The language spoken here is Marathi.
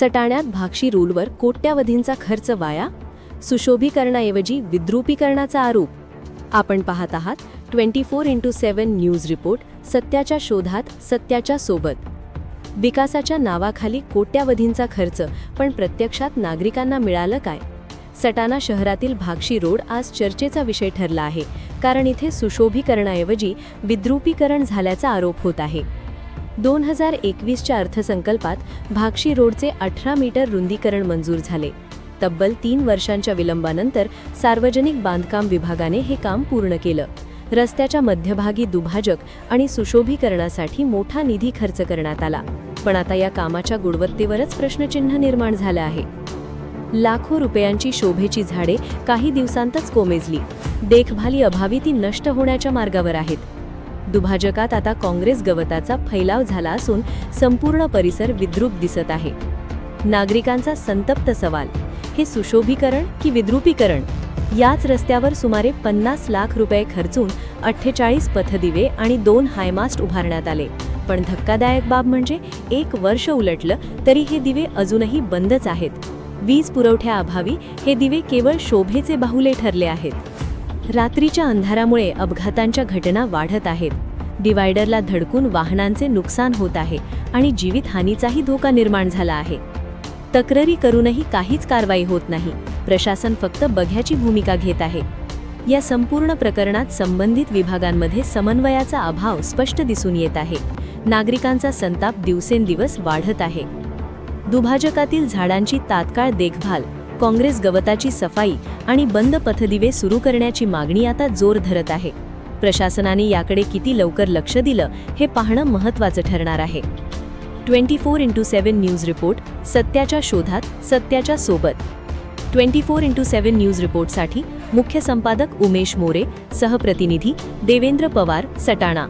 सटाण्यात भाक्षी रोडवर कोट्यावधींचा खर्च वाया, सुशोभीकरणाऐवजी विद्रुपीकरणाचा आरोप. आपण पाहत आहात 24x7 न्यूज रिपोर्ट, सत्याच्या शोधात, सत्याच्या सोबत. विकासाच्या नावाखाली कोट्यावधींचा खर्च, पण प्रत्यक्षात नागरिकांना मिळालं काय? सटाणा शहरातील भाक्षी रोड आज चर्चेचा विषय ठरला आहे, कारण इथे सुशोभीकरणाऐवजी विद्रुपीकरण झाल्याचा आरोप होत आहे. 2021च्या अर्थसंकल्पात भाक्षी रोडचे 18 मीटर रुंदीकरण मंजूर झाले. तब्बल 3 वर्षांच्या विलंबानंतर सार्वजनिक बांधकाम विभागाने हे काम पूर्ण केलं. रस्त्याच्या मध्यभागी दुभाजक आणि सुशोभीकरणासाठी मोठा निधी खर्च करण्यात आला, पण आता या कामाच्या गुणवत्तेवरच प्रश्नचिन्ह निर्माण झालं आहे. लाखो रुपयांची शोभेची झाडे काही दिवसांतच कोमेजली. देखभाली अभावी ती नष्ट होण्याच्या मार्गावर आहेत. दुभाजकात आता काँग्रेस गवताचा फैलाव झाला असून संपूर्ण परिसर विद्रूप दिसत आहे. नागरिकांचा संतप्त सवाल, हे सुशोभीकरण की विद्रुपीकरण? याच रस्त्यावर सुमारे 50 लाख रुपये खर्चून 48 पथदिवे आणि 2 हायमास्ट उभारण्यात आले, पण धक्कादायक बाब म्हणजे 1 वर्ष उलटलं तरी हे दिवे अजूनही बंदच आहेत. वीज पुरवठ्याअभावी हे दिवे केवळ शोभेचे बाहुले ठरले आहेत. रात्रीच्या अंधारामुळे अपघातांच्या घटना वाढत आहेत. डिवायडरला धडकून वाहनांचे नुकसान होत आहे आणि जीवितहानीचाही धोका निर्माण झाला आहे. तक्रारी करूनही काहीच कारवाई होत नाही. प्रशासन फक्त बघ्याची भूमिका घेत आहे. या संपूर्ण प्रकरणात संबंधित विभागांमध्ये समन्वयाचा अभाव स्पष्ट दिसून येत आहे. नागरिकांचा संताप दिवसेंदिवस वाढत आहे. दुभाजकातील झाडांची तात्काळ देखभाल, काँग्रेस गवताची सफाई आणि बंद पथदिवे सुरू करण्याची मागणी आता जोर धरत आहे. प्रशासनाने याकडे किती लवकर लक्ष दिलं हे पाहणं महत्त्वाचं ठरणार आहे. 24x7 न्यूज रिपोर्ट, सत्याच्या शोधात, सत्याच्या सोबत. 24x7 न्यूज रिपोर्टसाठी मुख्य संपादक उमेश मोरे, सहप्रतिनिधी देवेंद्र पवार, सटाणा.